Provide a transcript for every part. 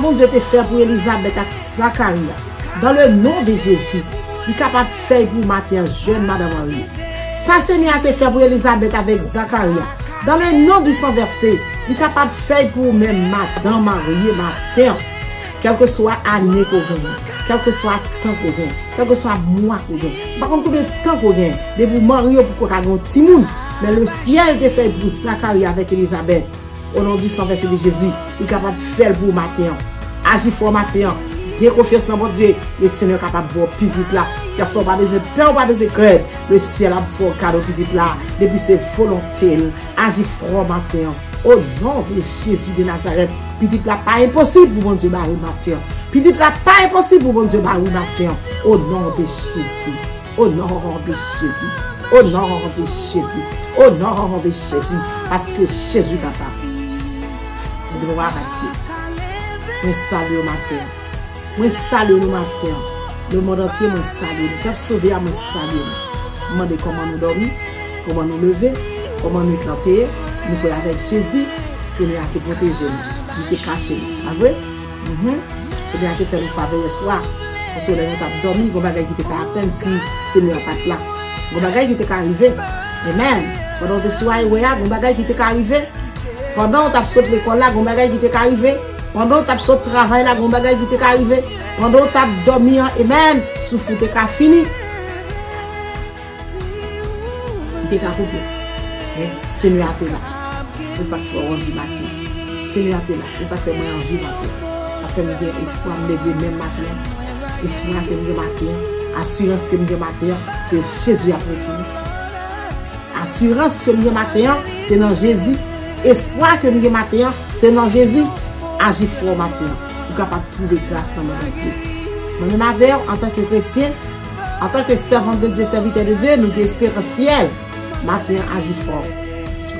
bon Dieu te fait pour Elisabeth et Zacharia, dans le nom de Jésus, il est capable de faire pour matin jeune Madame Marie. Ça, Seigneur, a été fait pour Elisabeth avec Zacharia. Dans le nom du sang versé, il est capable de faire pour même Madame Marie matin. Quel que soit l'année qu'on gagne, quel que soit le temps qu'on gagne, quel que soit le mois qu'on gagne. Par contre, combien de temps qu'on gagne, de vous marier pour qu'on ait un petit monde. Mais le ciel est fait pour Zacharia avec Elisabeth. Au nom du sang versé de Jésus, il est capable de faire pour matin. Agir fort matin. J'ai confiance dans mon Dieu. Le Seigneur est capable de voir plus vite là. Il n'y a pas besoin de peur, pas besoin de crainte. Le ciel a fait un cadeau plus vite là. Depuis ses volontés. Agir fort matin. Au nom de Jésus de Nazareth. Petit là, pas impossible pour mon Dieu, Marie matin. Petit là, pas impossible pour mon Dieu, Marie matin. Au nom de Jésus. Au nom de Jésus. Au nom de Jésus. Au nom de Jésus. Parce que Jésus est capable. Je dois arrêter. Je salue au matin. Je salue au matin. Le monde entier me salue. Je suis sauvé à me saluer. Je me demande comment nous dormir, comment nous lever, comment nous camper. Nous pouvons avec Jésus. Seigneur a te protégé. Il te caché. Pas vrai? Seigneur a te fait une faveur ce soir. Parce que nous avons dormi. Nous avons dit que à peine si Seigneur n'est pas là. Nous avons dit que arrivé. Amen. Pendant que tu sois nous avons dit que arrivé. Pendant que tu as sauté l'école là, nous avons dit que arrivé. Pendant que tu as sauté le travail là, nous avons dit que arrivé. Pendant que tu as dormi, amen, souffle te ka fini. Il te ka coupé. Seigneur est là. C'est ça que je envie matin. Seigneur est là. C'est ça que moi envie matin. Ça fait me dire exploit me lever même matin. Espoir que me matin. Assurance que me matin que Jésus a prévu. Assurance que me matin, c'est dans Jésus. Espoir que me matin, c'est dans Jésus. Agis fort matin. Pour capable trouver grâce dans mon Dieu. Moi-même avec, en tant que chrétien, en tant que servant de Dieu, serviteur de Dieu, nous espérons ciel. Matin, agis fort.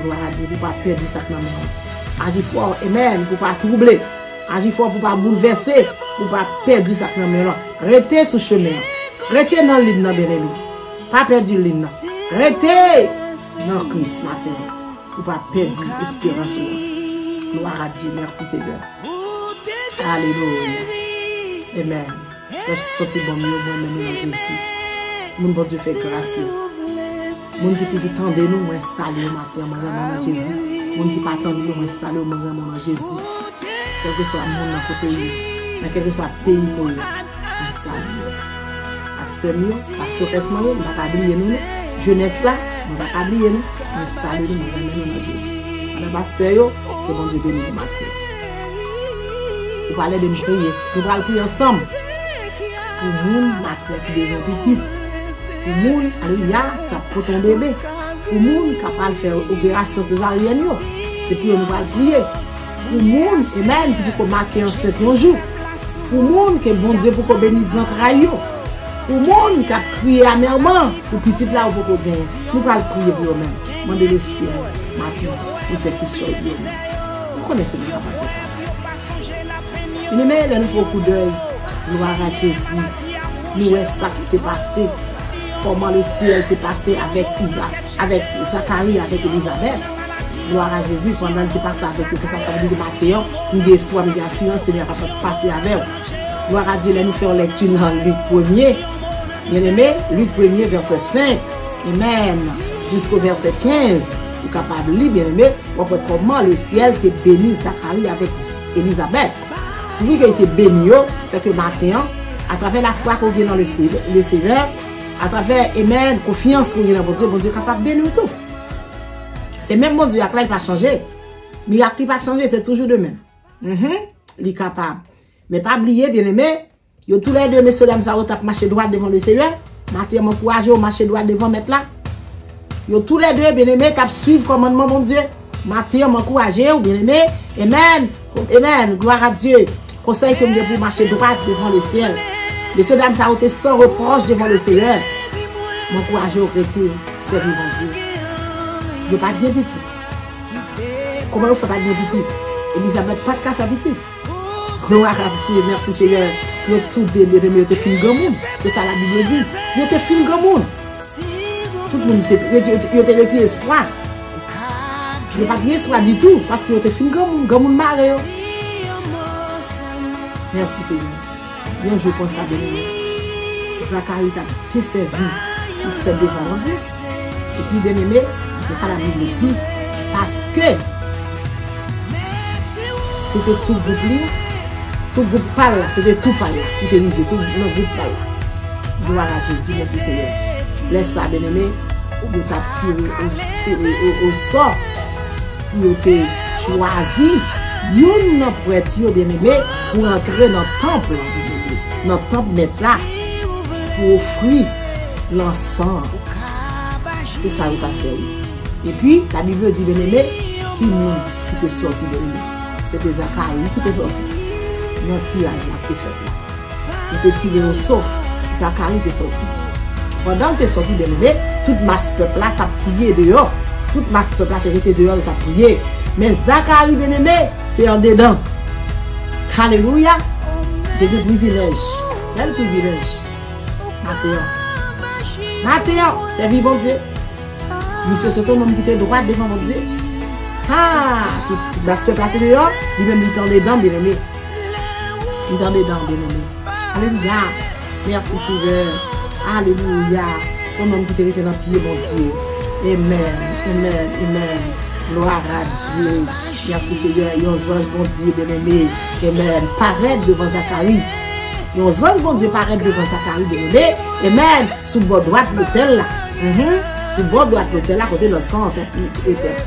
Gloire à Dieu, pour ne pas perdre ça dans mon agis fort, amen, pour ne pas troubler. Agis fort pour ne pas bouleverser, pour ne pas perdre ça dans mon restez sur le chemin. Restez dans l'île, bien-aimé. Pas perdre l'île. Restez dans Christ matin. Pour ne pas perdre l'espérance. Gloire à Dieu, merci Seigneur. Alléluia. Amen. Je suis sorti bon mieux, moi-même, dans Jésus. Mon bon Dieu fait grâce. Mon qui te tendez nous, moi, salut au matin, moi, dans Jésus. Mon qui pas tendez nous, moi, salut, moi, dans Jésus. Quel que soit le monde dans le côté, dans quel que soit le pays, moi, salut. Pasteur mieux, pasteur Esma, on ne va pas oublier nous. Jeunesse là, on ne va pas oublier nous. Mais salut, moi, dans Jésus. Alors, pasteur, c'est bon Dieu béni le matin. Vous allez de nous prier. Nous allons prier ensemble. Pour nous, matin, qui est petit. Pour nous, alléluia, qui a pour ton bébé. Pour nous, qui a faire opération césarienne. Et puis, nous allons prier. Pour nous, amen, pour qu'on marque un certain jour. Pour nous, que bon Dieu, pour qu'on bénisse les entrailles. Pour nous, qui a crié amèrement. Pour petit là, pour qu'on gagne. Nous allons prier pour eux-mêmes. Demandez le ciel, maintenant, pour faire qu'il soit bien. Vous connaissez bien ça. Il met là, nous faut coup d'œil. Gloire à Jésus. Nous voyons ça qui t'est passé. Comment le ciel t'est passé avec Isaac, avec Zacharie, avec Elisabeth. Gloire à Jésus. Pendant que tu passes avec eux, que ça fait du matin, nous déçoivent, nous assurons, Seigneur, pas passer avec eux. Gloire à Dieu, là, nous faisons lecture dans Luc 1er. Bien aimé, Luc 1er, verset 5. Amen. Jusqu'au verset 15. Vous êtes capable de lire, bien aimé, comment le ciel t'est béni, Zacharie, avec Elisabeth. Lui qui a été béni, c'est que matin, à travers la foi qu'on vient dans le Seigneur, à travers, amen, confiance qu'on vient dans bon Dieu est capable de bénir tout. C'est même mon Dieu, il n'a pas changé. Mais il n'a pas changé, c'est toujours de même. Il est capable. Mais pas oublier, bien aimé, tous les deux, messieurs, dames, ça va marcher droit devant le Seigneur. Matin, mon courage, marcher droit devant mettre là. Tous les deux, bien aimé, qui suivent le commandement, mon Dieu. Matin, mon courage, bien aimé, amen, amen, gloire à Dieu. Conseil que vous devez marcher droit devant le ciel. Messieurs, dames, ça a été sans reproche devant le Seigneur. Mon courage aurait été servi mon Dieu. Il n'est pas bien petit. Comment vous ne faites pas bien petit? Elisabeth, pas de café petit. Gloire à Dieu, merci Seigneur. Vous êtes tous des bien aimés, vous êtes fin grand monde. C'est ça la Bible dit. Vous êtes fin grand monde. Tout le monde était retiré espoir. Il n'y a pas de espoir du tout. Parce que vous êtes fin grand monde maré. Merci Seigneur. Bien, je pense à bien-aimé. Zacharie t'a été servi pour faire devant mon Dieu. Et puis, bien-aimé, c'est ça la Bible dit. Parce que c'était tout groupe là. Tout groupe pas là. C'était tout pas là. Tout est niveau. Tout le groupe pas là. Gloire à Jésus. Merci Seigneur. Laisse ça, bien-aimé. Vous t'a tiré au sort. Vous avez choisi. Nous n'avons pas été bien-aimé pour entrer dans le temple. Dans le temple mettre là. Pour offrir l'encens. C'est ça que vous avez fait. Et puis, la Bible dit, bien-aimé, qui nous qui est sorti de nous. C'était Zacharie qui est sorti. Notre tirage là qui est fait là. Il était tiré au sort. Zacharie est sorti. Pendant que tu es sorti, bien-aimé, toute masse peuple là t'a prié dehors. Toute masse peuple là qui était dehors, t'a prié. Mais Zacharie, bien-aimé, t'es en dedans. Alléluia. C'est des privilèges. Quel privilège. Mathéo, c'est vivant Dieu. Monsieur, c'est ton homme qui était droit devant mon Dieu. Ah, tout l'aspect platé dehors, lui-même il est dedans, bien aimé. Il est dedans, bien aimé. Alléluia. Merci Seigneur. Alléluia. Son homme qui était dans le pied, mon Dieu. Amen. Amen. Amen. Gloire à Dieu. Merci Seigneur. Il y a un ange, bon Dieu, bien aimé. Amen. Paraître devant Zacharie. Il y a un ange, bon Dieu, paraître devant Zacharie, bien aimé. Amen. Sous le bord droit de l'hôtel là. Sous le bord droit de l'hôtel là, côté le sang était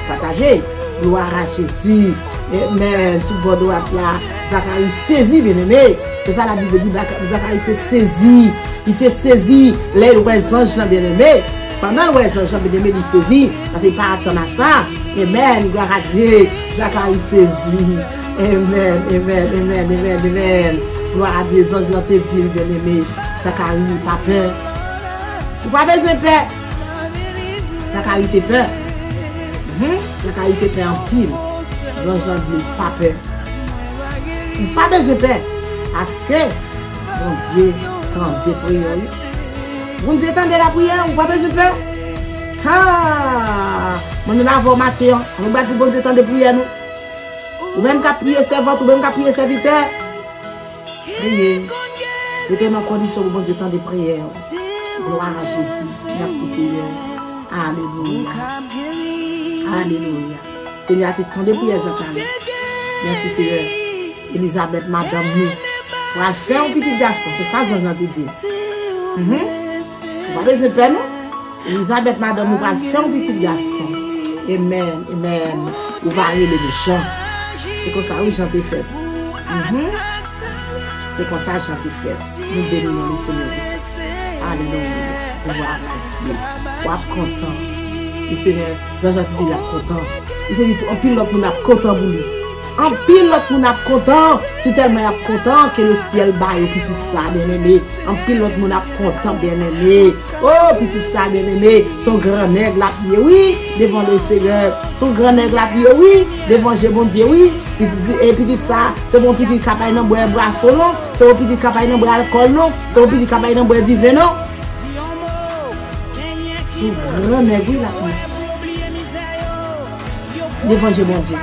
partagé. Gloire à Jésus. Amen. Sous le bord droit là, Zacharie saisi, bien aimé. C'est ça la Bible dit, Zacharie était saisi. Il était saisi. Les anges là, bien aimé. Pendant le ange bien aimé, il saisi. Parce qu'il part attendre à ça. Amen. Gloire à Dieu. Zacharie saisi. Amen. Amen. Amen. Amen. Amen. Gloire à Dieu. Les anges là, te dit, bien aimé. Zacharie, pas peur. Ou pas besoin de peur. Zacharie te peur. Zacharie te peur en pile. Les anges là disent pas peur. Ou pas besoin de peur. Parce que mon Dieu tend des prières. Mon Dieu tend la prière. Ou pas besoin de peur. Ah! Mon avons matin. On va pour bon Dieu tend des prières nous. Ou même qu'à prier servante, ou même qu'à prier serviteur. Priez. C'était ma condition pour bon Dieu tend des prières. Gloire à Jésus. Merci Seigneur. Alléluia. Alléluia. Seigneur, tu t'en prières, Zacharie. Merci Seigneur. Elisabeth, madame, nous. Pour faire un petit garçon. C'est ça que je viens de dire. Vous avez besoin de peine, non? Elisabeth, madame, nous va faire un petit garçon. Amen. Amen. Vous variez les méchants. C'est comme ça que j'en ai fait. C'est comme ça que j'en ai fait. Nous bénissons le Seigneur. Alléluia. Gloire à Dieu. Vous êtes content. Le Seigneur, Jean-Jacques dit, il est content. Il s'est dit, en pile l'autre, on est content pour lui. En pile l'autre, on est content. C'est tellement content que le ciel baille au petit ça, bien aimé. En pile l'autre, on est content, bien aimé. Oh, petit ça, bien aimé. Son grand nègre, la pied, oui, devant le Seigneur. Son grand nègre, la pied, oui, devant bon Dieu, oui. Et petit ça, c'est mon petit capaille dans boire boisson, non? C'est mon petit capaille dans boire alcool, non? C'est mon petit capaille dans boire du vin, non? Son grand nègre, la pied. Devant bon Dieu.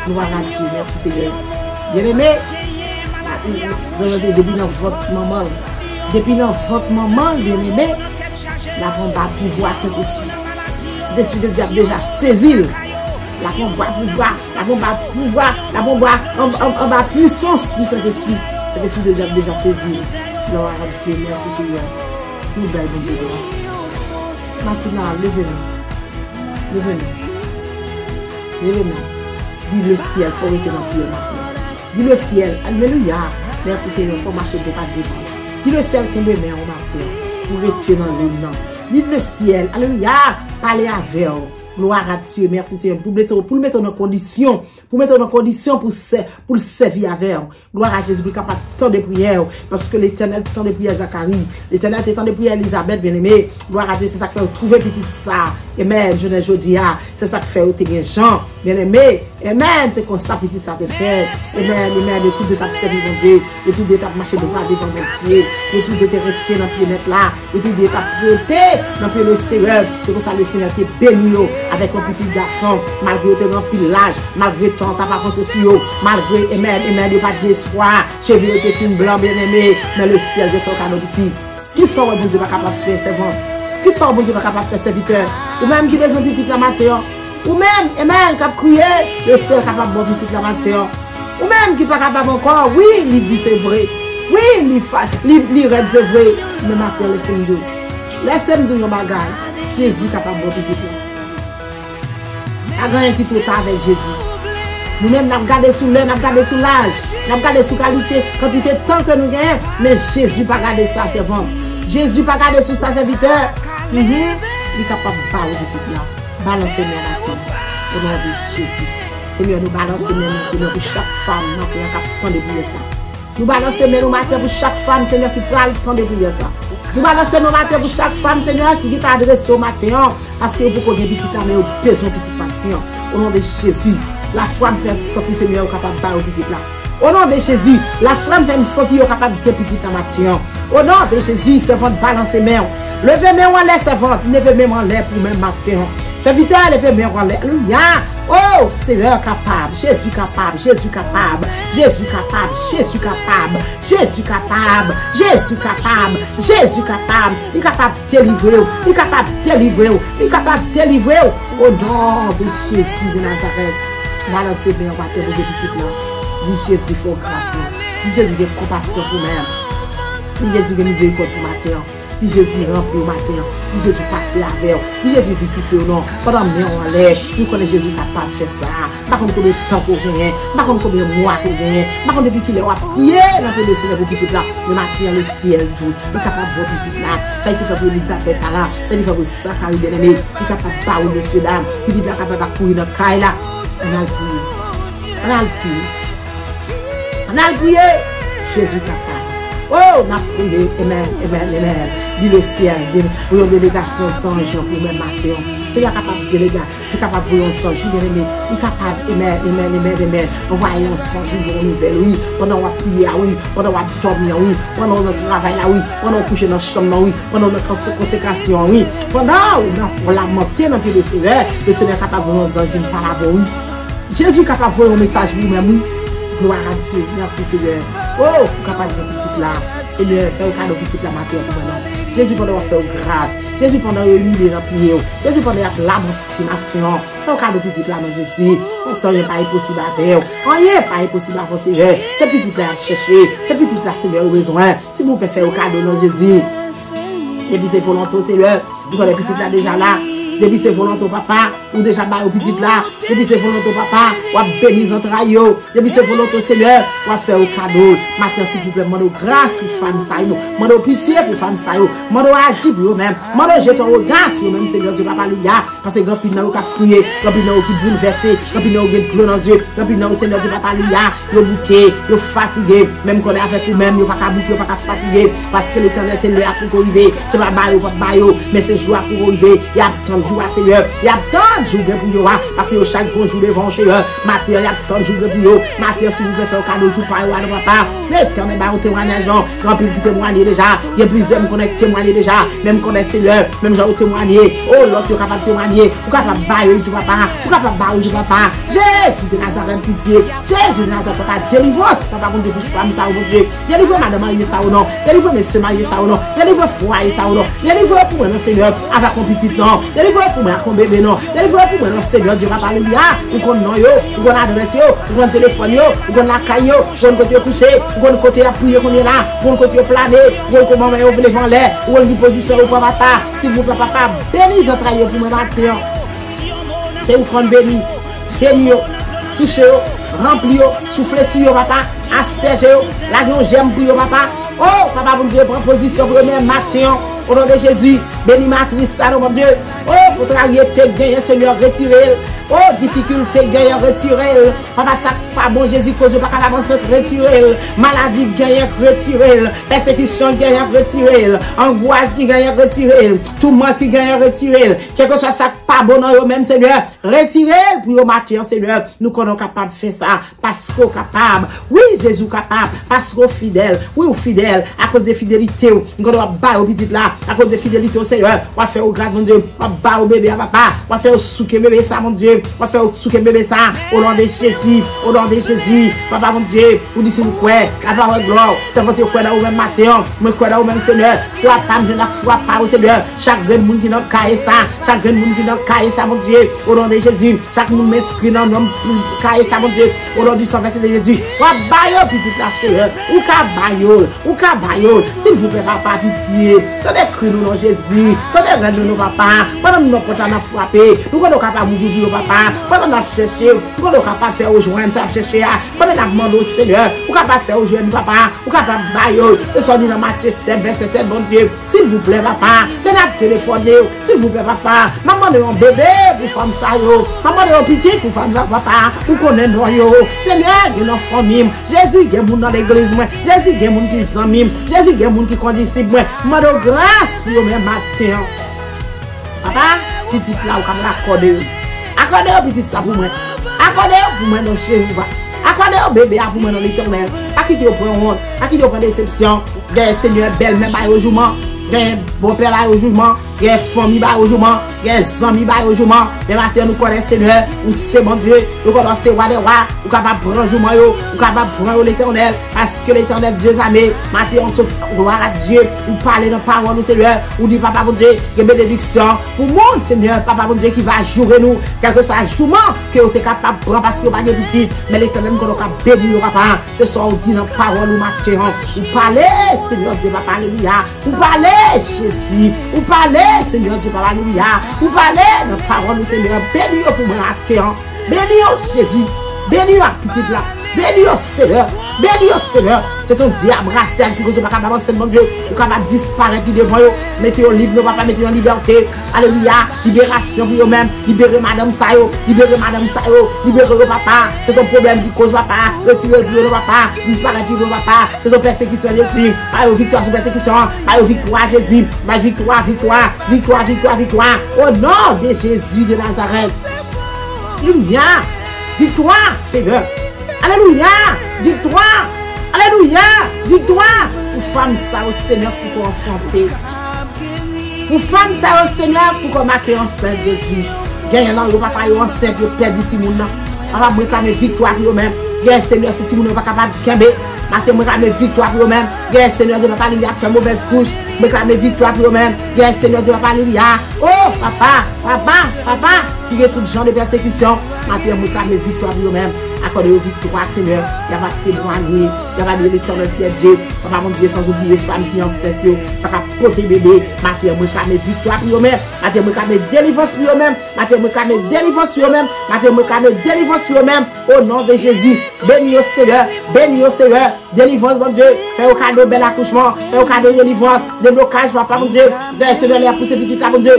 Gloire à Dieu, merci Seigneur. Bien aimé, depuis votre maman, bien aimé, la bombe va pouvoir Saint-Esprit. Saint-Esprit de Dieu a déjà saisi. La bombe va pouvoir, la bombe va puissance du Saint-Esprit. Saint-Esprit de Dieu a déjà saisi. Gloire à Dieu, merci Seigneur. Nous belle bon Dieu. Maintenant, levez-nous. Dis le ciel, faut rester dans le pied maintenant. Dis le ciel, alléluia. Merci Seigneur, faut marcher pour pas dépendre. Dis le ciel qui me met en matin, pour rester dans le nom. Dis le ciel, alléluia, parlez avec vous. Gloire à Dieu, merci Seigneur, pour le mettre en condition, pour le servir avec vous. Gloire à Jésus, capable de tant de prières, parce que l'Éternel tant de prières Zacharie, l'Éternel tant de prières Elisabeth, bien aimé. Gloire à Dieu, c'est ça qui fait trouver petit ça. Amen, je dis, c'est ça qui fait ôter Jean, bien aimé. Amen, c'est comme ça petit ça te fait. Amen, amen, de tout de ta servir mon Dieu, de tout de ta marcher devant mon Dieu, de tout de te retirer dans le pied là, de tout de ta prière dans le Seigneur, c'est comme ça le Seigneur qui est béni. avec un petit garçon, malgré te rempli l'âge, malgré ton t'as pas pensé sur eux, malgré amen, pas d'espoir, cheveux étaient fin blanc bien aimé, mais le ciel de fait un cadeau petit. Qui sont bon Dieu pas capable de faire servant? Qui sont bon Dieu pas capable de faire serviteur? Ou même qui besoin de petit la matin, ou même amen cap crier, le ciel capable de petit la matin. Ou même qui pas capable encore, oui, il dit c'est vrai. Oui, il rêve c'est vrai, mais matin laissez-nous. Laissez-nous nos bagages. Jésus capable de petit peu. Avant qui tout avec Jésus. Nous-mêmes, nous avons gardé sous l'œil, nous avons gardé sous l'âge, nous avons gardé sous qualité, quantité de temps que nous gagnons, mais Jésus n'a pas gardé ça, servant. Jésus n'a pas gardé sous sa serviteur. Il est capable de parler petit là. Balancez-nous la femme. Au nom de Jésus. Seigneur, nous balançons Seigneur, pour chaque femme, qui a le temps de prier ça. Nous balançons nos matins pour chaque femme, Seigneur, qui prend le temps de prier ça. Nous balançons nos matins pour chaque femme, Seigneur, qui t'a adressé au matin, parce que vous pouvez petit mais vous besoin de petit matin. Au nom de Jésus, la foi me fait sortir, Seigneur, capable de parler au petit là. Au nom de Jésus, la foi me fait sortir, capable de petit matin. Au nom de Jésus, servante, balancez main. Levez main en l'air, servante, levez main en l'air pour même matin. Serviteur, levez main en l'air. Alléluia. Oh, Seigneur capable, Jésus capable, Jésus capable, Jésus capable, Jésus capable, Jésus capable, Jésus capable, Jésus capable, il est capable de délivrer, il est capable de délivrer, il est capable de délivrer au nom de Jésus de Nazareth. Balancez bien, on va te lever tout là. Dis Jésus, faut grâce. Dis Jésus, de compassion pour même. Dis Jésus, de miséricorde pour matin. Si Jésus remplit au matin, si Jésus passe avec vous, si Jésus visite au nom, pendant que nous en l'air, nous connaissons Jésus capable de faire ça. Pas comme combien de temps pour gagner, pas comme combien de mois pour gagner, pas comme depuis qu'il est prié dans le Seigneur pour petit là, le matin, le ciel, tout, il est capable de voir petit là, ça a été fait pour Elisabeth là, ça a été fait pour Zacharie bien-aimé, il est capable de parler, messieurs, dames, il dit qu'il est capable de courir dans le caille là, on a le prié, on a le prié, on a le prié, Jésus capable. Oh, on a prié, amen, amen, amen. Dit le ciel, pour une délégation sans jour pour même matin. C'est capable de déléguer, c'est capable de sans jour, bien-aimé. Il est capable, amen, amen, amen, amen. On va aller sans jour pour nouvelle, oui. Pendant on va prier, oui. Pendant on va dormir, oui. Pendant on va travailler, oui. Pendant on va coucher dans la chambre, oui. Pendant on a consécration, oui. Pendant on la monter dans le Seigneur est capable de nous envoyer par la oui. Jésus est capable de voir un message lui-même, oui. Gloire à Dieu, merci Seigneur. Oh, capable de petite là. Seigneur, fais au cadeau petit la matin pour moi. Jésus pendant faire grâce. Jésus pendant humilier dans prier. Jésus pendant la petit matin. Fais au cadeau petit là dans Jésus. On sent pas impossible à faire. Rien pas impossible à faire Seigneur. C'est petit là à chercher. C'est petit là Seigneur au besoin. Si vous pouvez faire au cadeau dans Jésus. Et puis c'est volontaire Seigneur. Vous connaissez petit là déjà là. Depuis c'est volontaire papa, ou déjà bas au petit là, depuis c'est volontaire papa, ou à bénir entrailles, depuis c'est volontaire Seigneur, ou à faire au cadeau. Maintenant s'il vous plaît, demandez grâce pour femme ça, demandez pitié pour femme ça, demandez agir pour eux-mêmes, demandez jeter un regard sur eux-mêmes Seigneur Dieu papa Lia, parce que grand pile qui a crié, grand pile qui bouleversé, grand pile qui a dans les yeux, grand pile Seigneur Dieu papa Lia, yo bouqué, yo fatigué, même qu'on est avec vous-même, yo pas qu'à bouquer, pas qu'à fatiguer, parce que le temps c'est le pour arriver, c'est pas bail ou pas bail, mais c'est joie pour arriver, il y a tant jour à Seigneur, il y a tant de jours pour vous, parce que chaque bon jour devant chez eux, matin, il y a tant de jours pour vous, matin, si vous voulez faire un cadeau, je vous parle à papa, l'éternel va au témoignage, grand pile qui témoigne déjà, il y a plusieurs qui connaissent témoigner déjà, même connaissent Seigneur, même gens témoigner, oh, l'autre est capable de témoigner, ou capable de bailler du papa, ou capable de bailler du papa, Jésus de Nazareth, pitié, Jésus de Nazareth, papa, délivrance, papa, bon Dieu, pour femme ça, mon Dieu, délivrez madame mariée ça ou non, délivrez monsieur marié ça ou non, délivrez foyer ça ou non, délivrez pour moi, Seigneur, avec mon petit nom, délivrez pour moi, comme bébé non, délivrez pour moi, Seigneur, Dieu va parler, ou qu'on nom yo, ou qu'on adresse yo, ou qu'on téléphone yo, ou qu'on la caille yo, ou qu'on côté coucher, ou qu'on côté appuyer qu'on est là, ou qu'on côté planer, ou qu'on comment on veut les l'air, ou qu'on disposition au papa, si vous papa, bénis entrailles pour moi matin. C'est où qu'on bénit, bénis yo, touchez yo, remplis yo, soufflez sur yo papa, aspergez yo, la j'aime pour yo papa. Oh, papa, bon Dieu, prends position pour le même matin. Au nom de Jésus, bénis matrice, ça, mon Dieu. Oh, pour travailler, t'es gagné, Seigneur, retirez. Oh, difficulté, gagné, retirez. Papa, ça, pas bon, Jésus, cause pas qu'à l'avance, retirez. Maladie, gagné, retirez. Persécution, gagné, retirez. Angoisse, qui gagne, retirez. Tout le monde qui gagne, retirez. Quelque chose, ça, pas bon, dans eux-mêmes, Seigneur. Retirez pour le matin, Seigneur. Nous qu'on est capable de faire ça. Parce qu'on est capable. Oui, Jésus capable. Parce qu'on est fidèle. Oui, on est fidèle. À cause de fidélité, nous doit battre au petit là. À cause de fidélité au Seigneur. Seigneur. On va faire au grade, mon Dieu. On va battre au bébé, papa. On va faire au souquet bébé, ça, mon Dieu. On va faire au souquet bébé, ça. Au nom de Jésus. Au nom de Jésus. Papa, mon Dieu. Vous dites, vous quoi? La parole gloire. C'est votre quoi dans vous-même matin. Moi, quoi dans vous-même, Seigneur. Soit pas, je n'ai pas, au Seigneur. Chaque grand monde qui n'a caillé ça. Chaque grand monde qui n'a caillé ça, mon Dieu. Au nom de Jésus. Chaque monde m'inscrit dans l'homme caillé ça, mon Dieu. Au nom du sang versé de Jésus. On va bailler, petit là, Seigneur. Ou ka baillol. S'il vous plaît, papa, pitié. Tenez cru nous, non, Jésus. Tenez rendre nous, papa. Pendant nous, nous avons frappé. Nous sommes capables de vous papa. Pendant nous avons cherché. Nous sommes capables de faire au joint, ça chercher. Pendant nous avons demandé au Seigneur. Nous sommes capables de faire au joint, papa. Nous sommes capables de baillol. C'est ça, dit dans Matthieu 7, verset 7, bon Dieu. S'il vous plaît, papa. Tenez à téléphoner. S'il vous plaît, papa. Maman de mon bébé pour femme ça, yo. Maman de mon petit pour femme ça, papa. Vous connaissez nous, yo. Seigneur, il y a une famille. Jésus, il y a dans l'église, moi. Jésus, il y a des gens qui sont amis. Jésus, il y a des gens qui sont disciples, moi. Je demande grâce pour mes matin. Papa, petit là, vous pouvez l'accorder. Accordez petit ça pour moi. Accordez pour moi dans chez vous. Accordez au bébé pour moi dans l'éternel. À qui tu prends honte, à qui tu prends déception. Des seigneurs belles-mères au jugement. Des bon-père au jugement. Des familles au jugement. Des amis au jugement. Mais maintenant, nous connaissons Seigneur. Ou c'est mon Dieu. Nous connaissons roi des rois. Nous sommes capables de prendre jugement. Nous sommes capables de prendre l'éternel. Parce que l'éternel Dieu aimé. Maintenant, on te gloire à Dieu. Ou parler dans la parole, Seigneur. Ou dit, papa, mon Dieu, que bénédiction. Pour le monde, Seigneur, papa, mon Dieu, qui va jouer nous. Quel que soit le jugement que vous êtes capable de prendre parce que vous n'avez pas de petit. Mais l'éternel, nous sommes capables de bénir, papa. Ce soir, on dit dans la parole, nous marquons. Vous parlez, Seigneur Dieu, papa, alléluia. Vous parlez, Jésus. Vous parlez, Seigneur Dieu, papa, alléluia. Vous parlez dans la parole, Seigneur. Bénis pour moi, accueillant. Bénis Jésus. Bénis la petite là. Bénis Seigneur. Bénis Seigneur. C'est ton diable racine qui vous est pas capable d'avancer, mon Dieu. Vous êtes capable de disparaître devant vous. Mettez au livre, papa, mettez en liberté. Alléluia. Libération pour vous-même. Libérez madame Sayo. Libérez madame Sayo. Libérez le papa. C'est ton problème qui cause papa. Retirez le papa. Disparaître le papa. C'est ton persécution, Jésus. Pas victoire sur persécution. Pas victoire, Jésus. Pas victoire, victoire. Victoire, victoire, victoire. Au nom de Jésus de Nazareth. Alléluia. Victoire, Seigneur. Alléluia. Victoire. Alléluia. Victoire. Pour femme ça au Seigneur pour qu'on enfanter. Pour femme ça au Seigneur pour qu'on marque enceinte Jésus. Gagne là, le papa est enceinte, il perd du petit monde. Papa me réclame victoire pour eux-mêmes. Gagne Seigneur, ce petit monde n'est pas capable de kembe. Maintenant, me réclame victoire pour eux-mêmes. Gagne Seigneur, de papa lui a fait mauvaise couche. Me réclame victoire pour eux-mêmes. Gagne Seigneur, de papa lui a. Oh, papa, qui est tout genre de persécution. Maintenant, me réclame victoire pour eux-mêmes. Accordez aux victoires, Seigneur. Il y a pas témoigner. Il y a pas de l'éternel qui est Dieu. Papa, mon Dieu, sans oublier femme qui est enceinte. Ça va porter bébé. Maintenant, me réclame victoire pour eux-mêmes. Maintenant, me réclame délivrance pour eux-mêmes. Maintenant, me réclame délivrance pour eux-mêmes. Maintenant, me réclame délivrance pour eux-mêmes. Au nom de Jésus. Bénis au Seigneur. Bénis au Seigneur. Délivrance, mon Dieu. Fais au cadeau bel accouchement. Fais au cadeau de délivrance. Déblocage, papa, mon Dieu. Seigneur, les a poussé petit là, mon Dieu.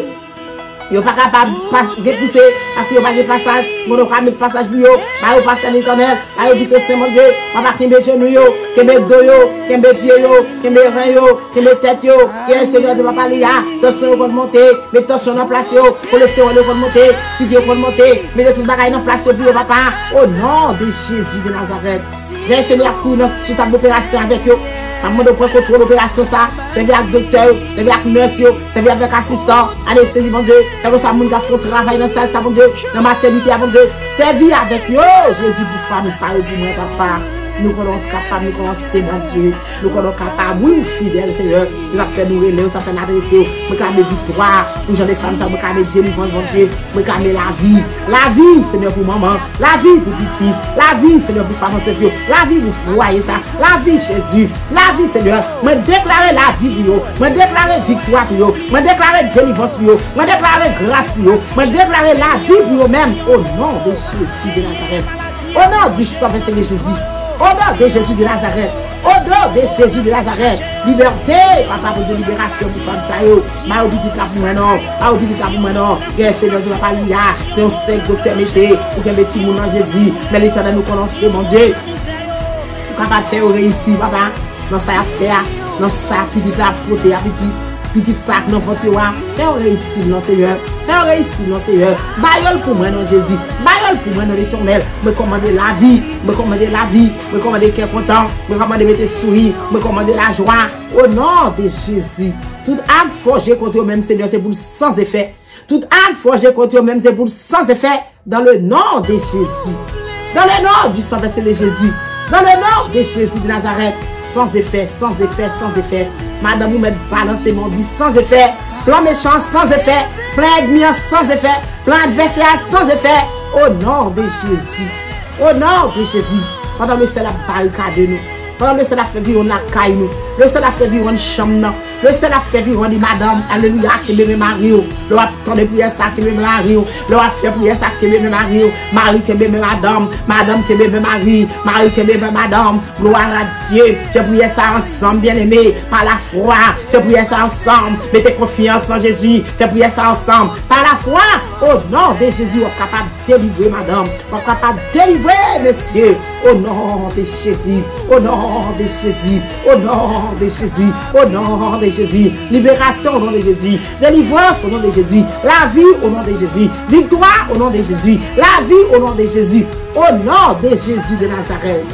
Yo pas capable de pousser parce que yo pas de passage, mon pas mettre passage pour yo, ba yo passer l'éternel, ba yo dit que c'est mon Dieu, papa kembe genou yo, kembe dos yo, kembe pied yo, kembe rein yo, kembe tête yo, que Seigneur de papa li a, tension va monter, les tensions en place yo, cholestérol va monter, sucre va monter, mettez tout bagaille en place pour yo papa, au nom de Jésus de Nazareth. Le Seigneur pour notre sous table d'opération avec yo. Maman de prendre contrôle l'opération ça, c'est avec docteur, c'est avec nurse, c'est avec assistant, anesthésie mon Dieu, c'est pour ça mon gars fait travail dans ça mon Dieu, dans maternité mon Dieu, servi avec yo, Jésus pour femme ça pour moi papa. Nous connaissons capables, nous connaissons mon Dieu, nous connaissons capables, oui, fidèles, Seigneur, nous avons fait nous relais, ça fait l'adresser, nous avons victoire, nous avons des femmes, nous avons délivrance, mon Dieu, nous avons la vie, Seigneur, pour maman, la vie pour petit, la vie, Seigneur, pour femme enceinte, la vie pour foyer, ça, la vie, Jésus, la vie, Seigneur, me déclarer la vie pour vous, me déclarer victoire pour vous, me déclarer délivrance pour vous, me déclarer grâce pour vous, me déclarer la vie pour vous-même, au nom de Jésus de Nazareth, au nom du sang de Jésus. Au nom de Jésus de Nazareth, au nom de Jésus de Nazareth, liberté, papa, pour libération pour femme ça yo, ma obédite là pour moi non, ma obédite là pour moi non, que Seigneur de papa lui a, c'est un sec docteur mété, pour que petit monde en Jésus, mais l'éternel nous connaît, mon Dieu, pour capable faire réussir, papa, dans ça affaire, dans ça petite là, côté à petit, Petit sac non ventre fais réussir non Seigneur. Fais réussir non Seigneur. Baïol pour moi non Jésus. Baïol pour moi non l'Éternel. Me commander la vie, me commander la vie, me commander qu'est content, me commander mettre sourire, me commander la joie au nom de Jésus. Toute âme forgée contre eux-mêmes Seigneur, c'est pour sans effet. Toute âme forgée contre eux-mêmes, c'est pour sans effet. Dans le nom de Jésus. Dans le nom du sang versé de Jésus. Dans le nom de Jésus de Nazareth. Sans effet, sans effet, sans effet. Madame, vous mettez balancer mon vie sans effet. Plan méchant sans effet. Plan ennemi sans effet. Plan adversaire sans effet. Au nom de Jésus. Au nom de Jésus. Pendant que c'est la barricade de nous. Pendant que c'est la fait vivre la caille nous. Le seul a fait vivre une chambre. Le seul a fait vivre une madame. Alléluia. Qui me marie. Le a attendre prière ça qui me marie. Le a fait prière ça qui me marie. Marie qui me madame. Madame qui me marie. Marie qui me madame. Gloire à Dieu. Fait prière ça ensemble, bien aimé. Par la foi. Fait prière ça ensemble. Mettez confiance dans Jésus. Fait prière ça ensemble. Par la foi. Au nom de Jésus, on est capable de délivrer madame. On est capable de délivrer monsieur. Au nom de Jésus. Au nom de Jésus. Au nom de Jésus, au nom de Jésus, libération au nom de Jésus, délivrance au nom de Jésus, la vie au nom de Jésus, victoire au nom de Jésus, la vie au nom de Jésus, au nom de Jésus de Nazareth,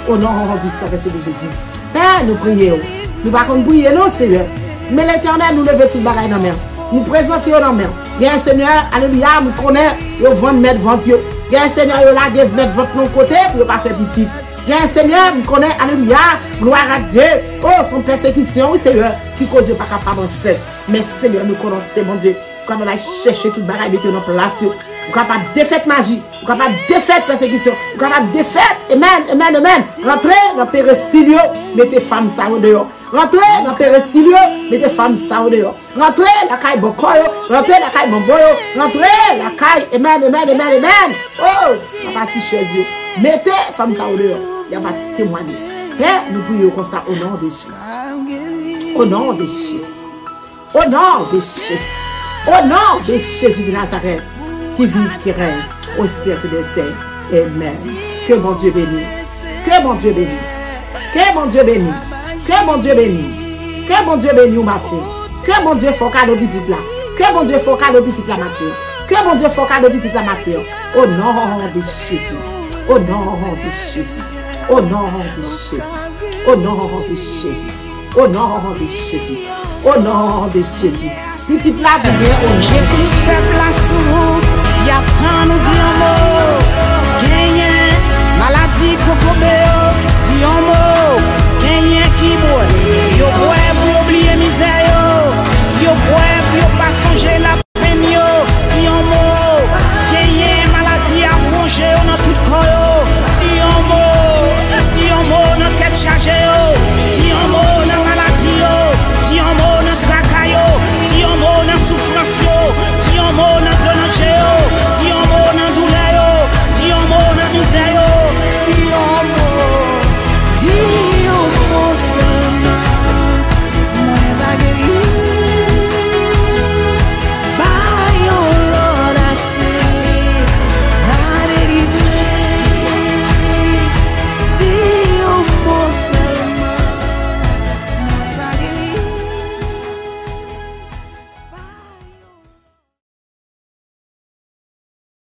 au nom du Saint-Esprit de Jésus. Père, nous prions, nous ne pouvons pas prier, non Seigneur, mais l'Éternel nous lève tout le bagaille dans la main, nous présentons dans la main. Bien Seigneur, alléluia, nous connaissons, nous vendons mettre ventre, bien Seigneur, nous la mettre votre nom côté pour ne pas faire petit. Bien Seigneur, nous connaissons, alléluia, gloire à Dieu. Oh, son persécution, oui Seigneur, qui cause pas capable de faire. Mais Seigneur, nous connaissons, mon Dieu, quand on va chercher toute bagaille avec nos place, nous capable de défaite magie, nous capable de défaite persécution, nous capable de défaite, amen, amen, amen. Rentrez dans le péristylio, mettez femmes ça au dehors. Rentrez dans le péristylio, mettez femmes ça au dehors. Rentrez la caille bokoyo, rentrez la caille bomboyo, rentrez la caille, amen, amen, amen, amen. Oh, la partie chez Dieu. Mettez femmes ça au dehors. Il va témoigner. Père, nous prions comme ça au nom de Jésus. Au nom de Jésus. Au nom de Jésus. Au nom de Jésus de Nazareth, qui vit, qui règne au siècle des siècles. Amen. Que mon Dieu bénisse. Que mon Dieu bénisse. Que mon Dieu bénisse. Que mon Dieu bénisse. Que mon Dieu bénisse au matin. Que mon Dieu foca le petit là. Que mon Dieu foca le petit là matin. Que mon Dieu foca le petit là matin. Au nom de Jésus. Au nom de Jésus. Au nom de Jésus. Au nom de Jésus. Au nom de Jésus. Au nom de Jésus. Petite là, j'écoute peuple à sourd. Y a tant nous dit un mot. Gagné, maladie, cocobéo. Dit un mot. Gagné qui boit. Yo boit pour oublier misère. Yo boit pour